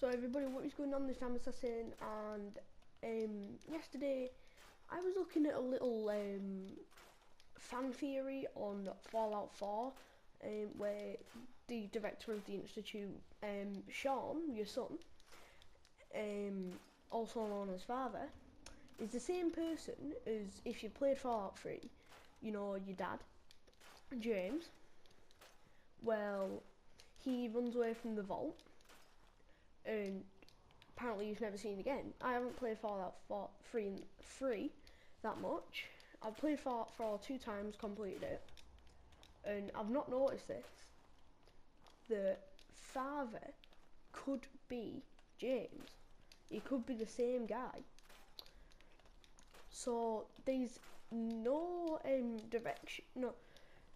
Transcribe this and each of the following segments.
So everybody, what is going on? This time Assassin, and yesterday I was looking at a little fan theory on Fallout 4, where the director of the Institute, Shaun, your son, also known as father, is the same person as if you played Fallout 3, you know, your dad, James. Well, he runs away from the vault, and apparently he's never seen again. I haven't played Fallout 3 that much. I've played Fallout 4 2 times, completed it, and I've not noticed this. The father could be James. He could be the same guy. So there's no direction. No,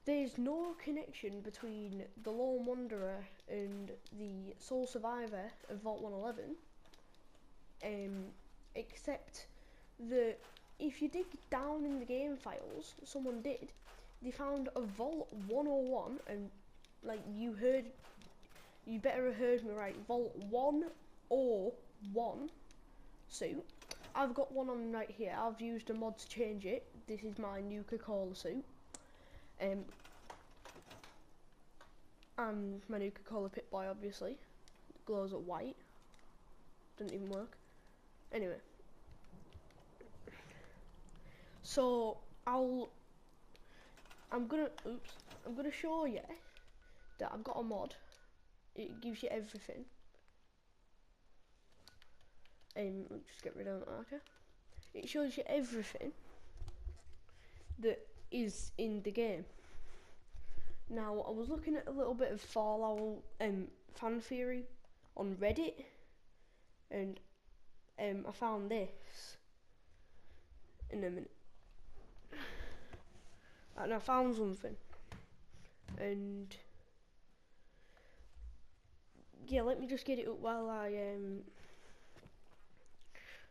there's no connection between the Lone Wanderer and the sole survivor of Vault 111, except that if you dig down in the game files, someone did, they found a Vault 101, and like you better have heard me right, Vault 101 suit. I've got one on right here. I've used a mod to change it. This is my Nuka-Cola suit. And my Nuka-Cola Pip-Boy, obviously. It glows at white. Doesn't even work. Anyway. So, I'm gonna show you that I've got a mod. It gives you everything. Let's just get rid of that marker. It shows you everything that is in the game. Now, I was looking at a little bit of Fallout fan theory on Reddit, and I found this in a minute. And I found something, and yeah, let me just get it up while I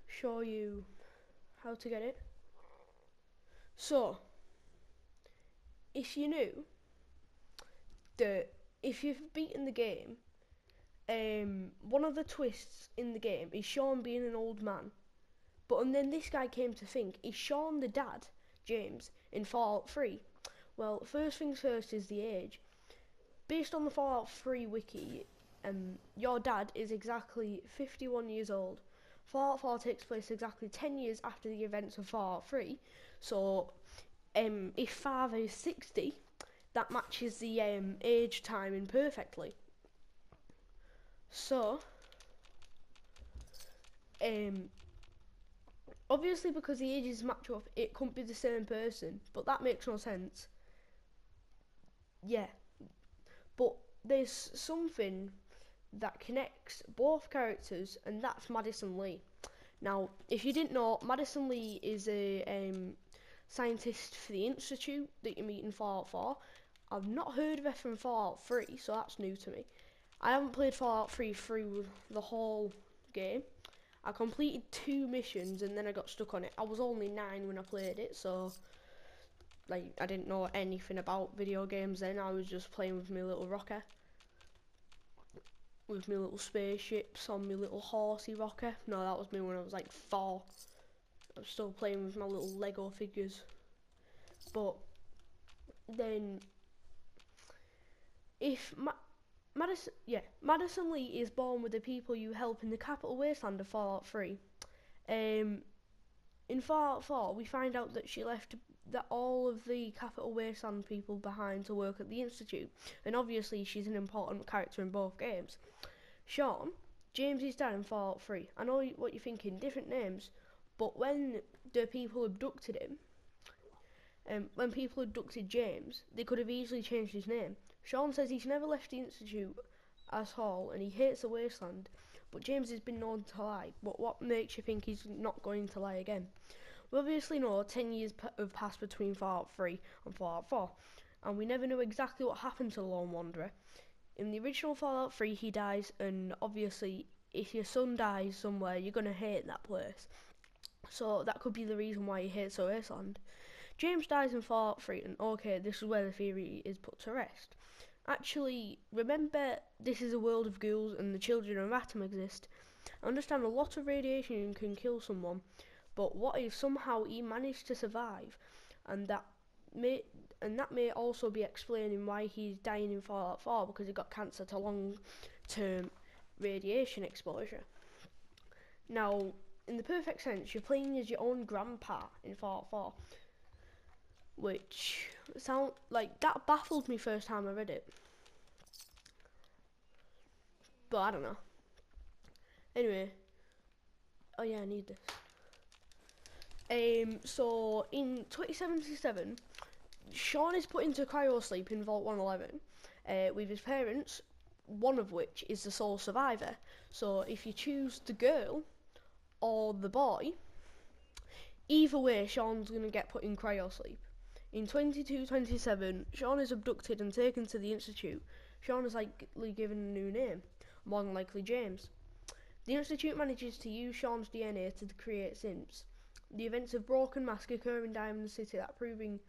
show you how to get it. So, if you knew that if you've beaten the game, one of the twists in the game is Shaun being an old man, and then this guy came to think, is Shaun the dad, James, in Fallout 3? Well, first things first is the age. Based on the Fallout 3 wiki, your dad is exactly 51 years old. Fallout 4 takes place exactly 10 years after the events of Fallout 3, so if father is 60, that matches the age timing perfectly. So, obviously because the ages match up, it couldn't be the same person, but that makes no sense. Yeah, but there's something that connects both characters, and that's Madison Lee. Now, if you didn't know, Madison Lee is a scientist for the Institute that you meet in Fallout 4. I've not heard of her from Fallout 3, so that's new to me. I haven't played Fallout 3 through the whole game. I completed 2 missions and then I got stuck on it. I was only 9 when I played it, so like I didn't know anything about video games then. I was just playing with my little rocker, with my little spaceships on my little horsey rocker. No, that was me when I was like 4. I was still playing with my little Lego figures. But then, if Madison Lee is born with the people you help in the Capital Wasteland of Fallout 3. In Fallout 4, we find out that she left all of the Capital Wasteland people behind to work at the Institute, and obviously she's an important character in both games. Shaun, James's dad in Fallout 3. I know what you're thinking, different names, but when the people abducted him, when people abducted James, they could have easily changed his name. Shaun says he's never left the Institute at all, and he hates the Wasteland, but James has been known to lie. But what makes you think he's not going to lie again? We obviously know 10 years have passed between Fallout 3 and Fallout 4, and we never know exactly what happened to the Lone Wanderer. In the original Fallout 3, he dies, and obviously, if your son dies somewhere, you're going to hate that place. So that could be the reason why he hates the Wasteland. James dies in Fallout 3, and okay, this is where the theory is put to rest. Actually, remember, this is a world of ghouls and the children of Atom exist. I understand a lot of radiation can kill someone, but what if somehow he managed to survive, and that may also be explaining why he's dying in Fallout 4, because he got cancer to long-term radiation exposure. Now, in the perfect sense, you're playing as your own grandpa in Fallout 4, which sound like that baffled me first time I read it, but I don't know. Anyway, oh yeah, I need this. So in 2077, Shaun is put into cryosleep in Vault 111 with his parents, one of which is the sole survivor. So if you choose the girl or the boy, either way, Shaun's going to get put in cryosleep. In 2227, Shaun is abducted and taken to the Institute. Shaun is likely given a new name, more than likely James. The Institute manages to use Shaun's DNA to create synths. The events of Broken Mask occur in Diamond City that proving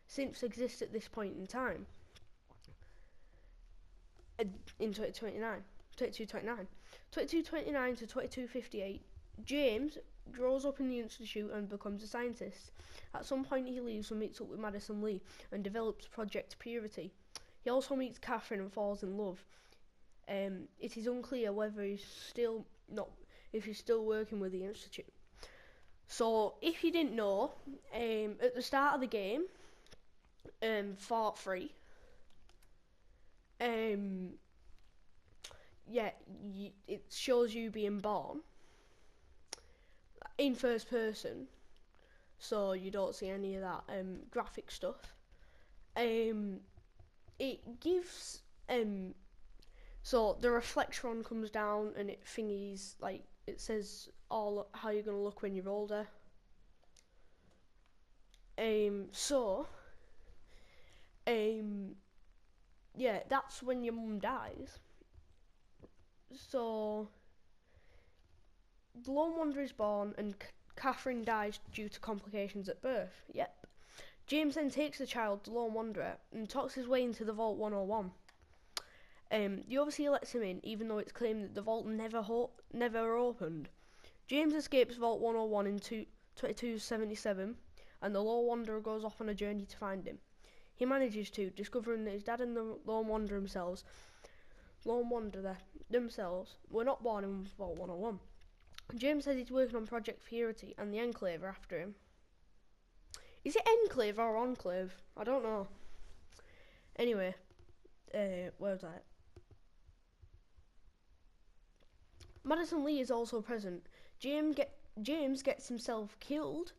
synths exist at this point in time. In 2229 to 2258, James grows up in the Institute and becomes a scientist. At some point he leaves and meets up with Madison Lee and develops Project Purity. He also meets Catherine and falls in love. It is unclear whether he's still working with the Institute. So, if you didn't know, at the start of the game, Fallout 3, it shows you being born in first person, so you don't see any of that graphic stuff. It gives so the reflectron comes down and it thingies, like it says all how you're gonna look when you're older. Yeah, that's when your mum dies. So the Lone Wanderer is born and Catherine dies due to complications at birth. Yep. James then takes the child, the Lone Wanderer, and talks his way into the Vault 101. The Overseer lets him in, even though it's claimed that the vault never opened. James escapes Vault 101 in 2277, and the Lone Wanderer goes off on a journey to find him. He manages to, discovering that his dad and the Lone Wanderer themselves were not born in Vault 101. James says he's working on Project Purity, and the Enclave are after him. Is it Enclave or Enclave? I don't know. Anyway, where was I? Madison Lee is also present. James gets himself killed,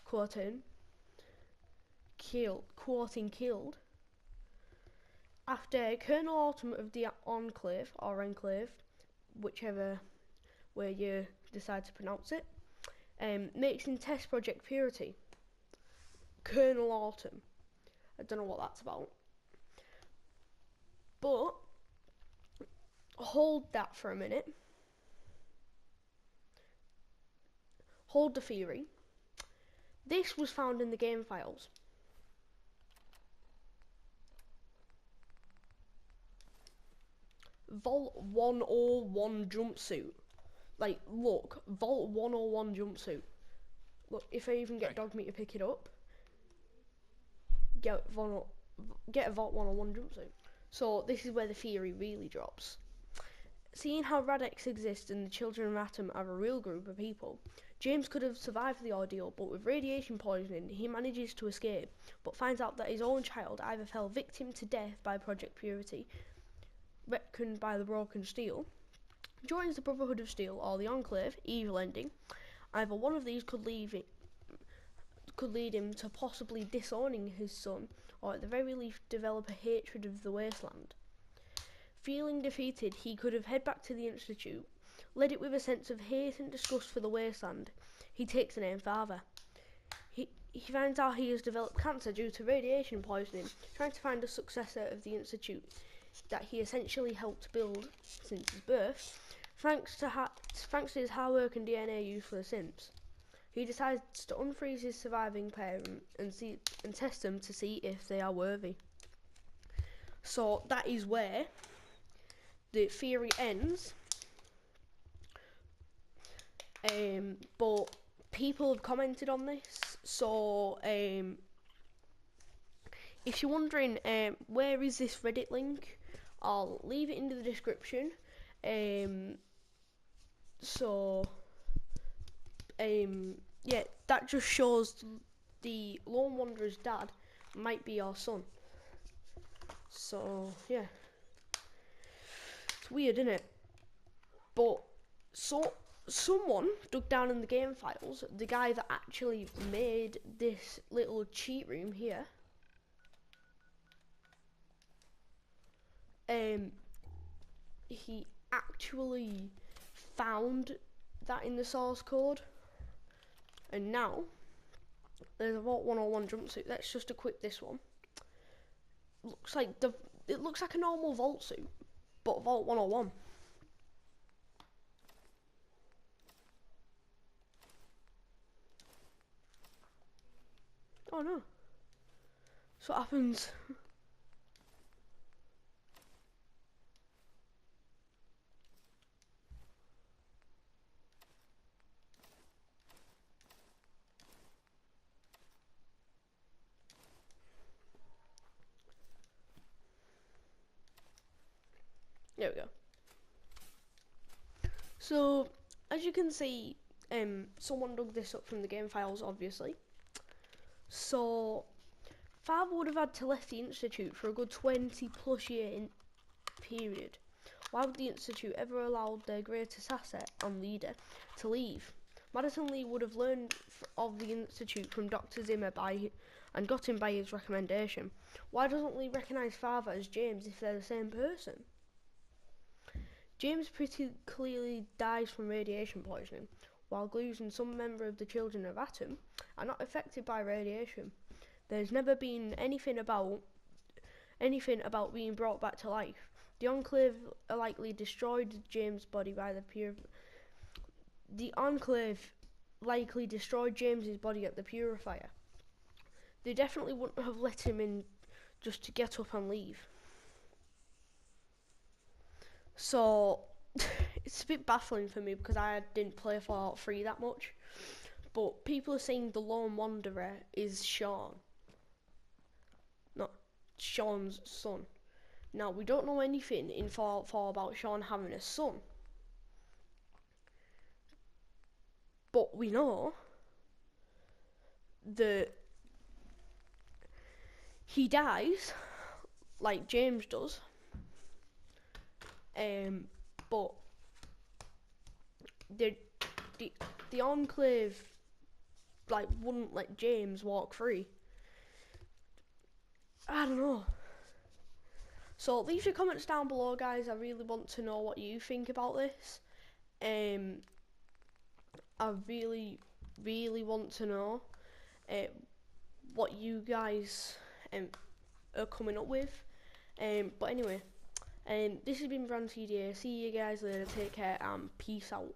quoting killed, after Colonel Autumn of the Enclave, or Enclave, whichever way you decide to pronounce it, makes him test Project Purity. Colonel Autumn. I don't know what that's about. But hold that for a minute. Hold the theory. This was found in the game files. Vault 101 jumpsuit. Like, look, Vault 101 jumpsuit. Look, if I even get Dogmeat to pick it up, get a Vault 101 jumpsuit. So this is where the theory really drops. Seeing how Radix exists and the children of Atom are a real group of people, James could have survived the ordeal, but with radiation poisoning, he manages to escape, but finds out that his own child either fell victim to death by Project Purity, reckoned by the Broken Steel, joins the Brotherhood of Steel or the Enclave, evil ending. Either one of these could lead him to possibly disowning his son, or at the very least develop a hatred of the Wasteland. Feeling defeated, he could have head back to the Institute, led it with a sense of hate and disgust for the Wasteland. He takes the name Father. He finds out he has developed cancer due to radiation poisoning, trying to find a successor of the Institute that he essentially helped build since his birth, thanks to his hard work and DNA used for the synths. He decides to unfreeze his surviving parent and test them to see if they are worthy. So that is where the theory ends. But people have commented on this, so if you're wondering where is this Reddit link, I'll leave it in the description. Yeah, that just shows the Lone Wanderer's dad might be our son. So yeah, it's weird, isn't it? But someone dug down in the game files, the guy that actually made this little cheat room here, he actually found that in the source code, and now there's a Vault 101 jumpsuit. Let's just equip this one. It looks like a normal Vault suit, but Vault 101. Oh no. So what happens? There we go. So, as you can see, someone dug this up from the game files, obviously. So, Father would have had to left the Institute for a good 20 plus year period. Why would the Institute ever allow their greatest asset and leader to leave? Madison Lee would have learned of the Institute from Dr. Zimmer and got him by his recommendation. Why doesn't Lee recognise Father as James if they're the same person? James pretty clearly dies from radiation poisoning, while Glues and some member of the Children of Atom are not affected by radiation. There's never been anything about being brought back to life. The Enclave likely destroyed James' body by the Enclave likely destroyed James's body at the purifier. They definitely wouldn't have let him in just to get up and leave. So it's a bit baffling for me because I didn't play Fallout 3 that much. But people are saying the Lone Wanderer is Shaun. Not Shaun's son. Now, we don't know anything in Fallout 4 about Shaun having a son. But we know that he dies, like James does. But the Enclave wouldn't let James walk free. I don't know. So leave your comments down below, guys. I really want to know what you think about this. I really want to know what you guys are coming up with. But anyway, this has been Brand TDA. See you guys later. Take care and peace out.